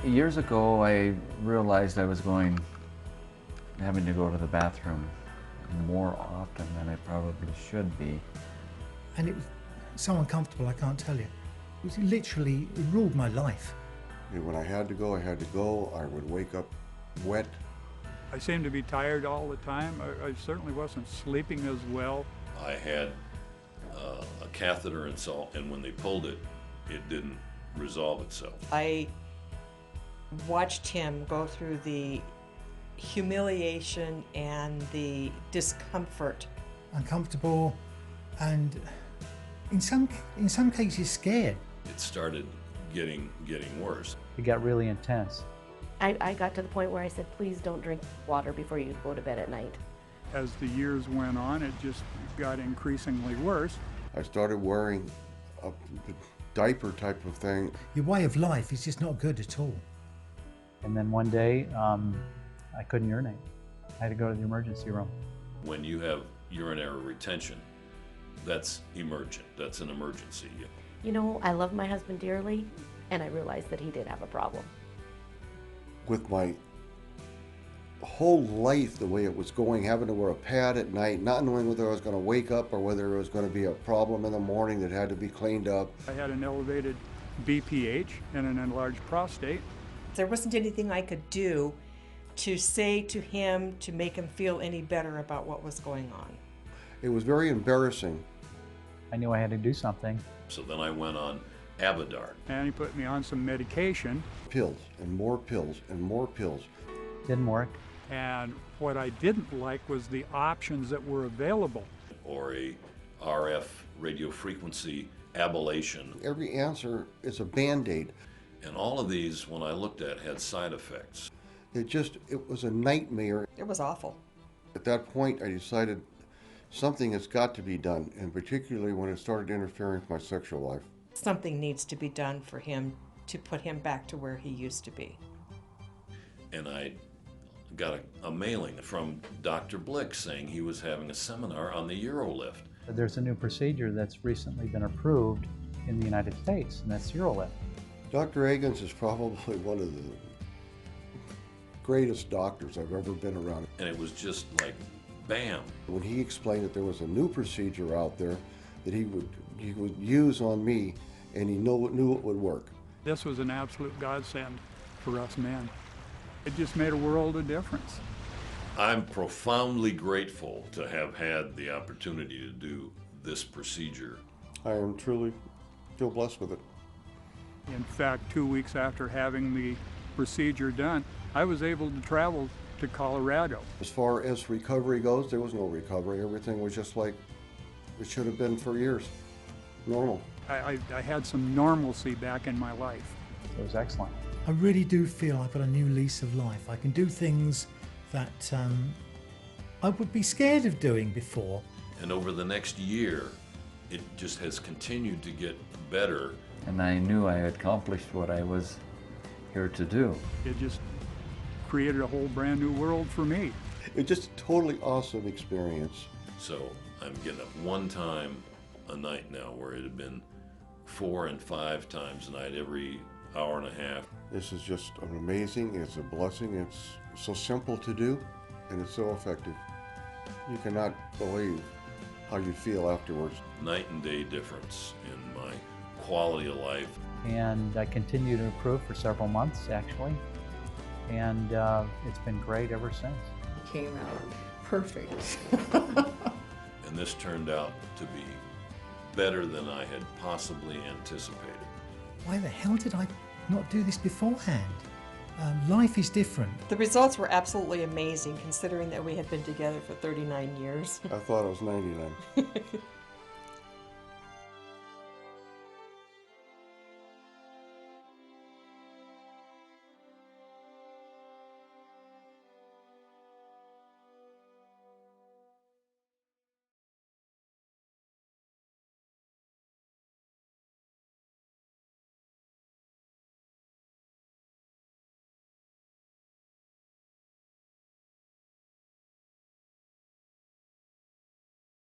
Years ago, I realized I was having to go to the bathroom more often than I probably should be. And it was so uncomfortable, I can't tell you. It was literally, it ruled my life. When I had to go, I had to go. I would wake up wet. I seemed to be tired all the time. I certainly wasn't sleeping as well. I had a catheter installed, and when they pulled it, it didn't resolve itself. I watched him go through the humiliation and the discomfort. Uncomfortable and in some cases scared. It started getting worse. It got really intense. I got to the point where I said, please don't drink water before you go to bed at night. As the years went on, it just got increasingly worse. I started wearing a diaper type of thing. Your way of life is just not good at all. And then one day, I couldn't urinate. I had to go to the emergency room. When you have urinary retention, that's emergent. That's an emergency. You know, I love my husband dearly, and I realized that he did have a problem. With my whole life, the way it was going, having to wear a pad at night, not knowing whether I was going to wake up or whether there was going to be a problem in the morning that had to be cleaned up. I had an elevated BPH and an enlarged prostate. There wasn't anything I could do to say to him to make him feel any better about what was going on. It was very embarrassing. I knew I had to do something. So then I went on Abadar. And he put me on some medication. Pills and more pills and more pills. Didn't work. And what I didn't like was the options that were available. Or a RF radio frequency ablation. Every answer is a Band-Aid. And all of these, when I looked at, had side effects. It was a nightmare. It was awful. At that point, I decided something has got to be done, and particularly when it started interfering with my sexual life. Something needs to be done for him to put him back to where he used to be. And I got a mailing from Dr. Blick saying he was having a seminar on the Urolift. There's a new procedure that's recently been approved in the United States, and that's Urolift. Dr. Agins is probably one of the greatest doctors I've ever been around. And it was just like, bam. When he explained that there was a new procedure out there that he would use on me, and he knew it would work. This was an absolute godsend for us men. It just made a world of difference. I'm profoundly grateful to have had the opportunity to do this procedure. I am truly feel blessed with it. In fact, 2 weeks after having the procedure done, I was able to travel to Colorado. As far as recovery goes, there was no recovery. Everything was just like it should have been for years. Normal. I had some normalcy back in my life. It was excellent. I really do feel I've got a new lease of life. I can do things that I would be scared of doing before. And over the next year, it just has continued to get better. And I knew I had accomplished what I was here to do. It just created a whole brand new world for me. It's just a totally awesome experience. So I'm getting up one time a night now, where it had been 4 and 5 times a night every hour and a half. This is just an amazing, it's a blessing, it's so simple to do, and it's so effective. You cannot believe how you feel afterwards. Night and day difference in my quality of life. And I continued to improve for several months, actually. And it's been great ever since. It came out perfect. And this turned out to be better than I had possibly anticipated. Why the hell did I not do this beforehand? Life is different. The results were absolutely amazing, considering that we had been together for 39 years. I thought it was 99.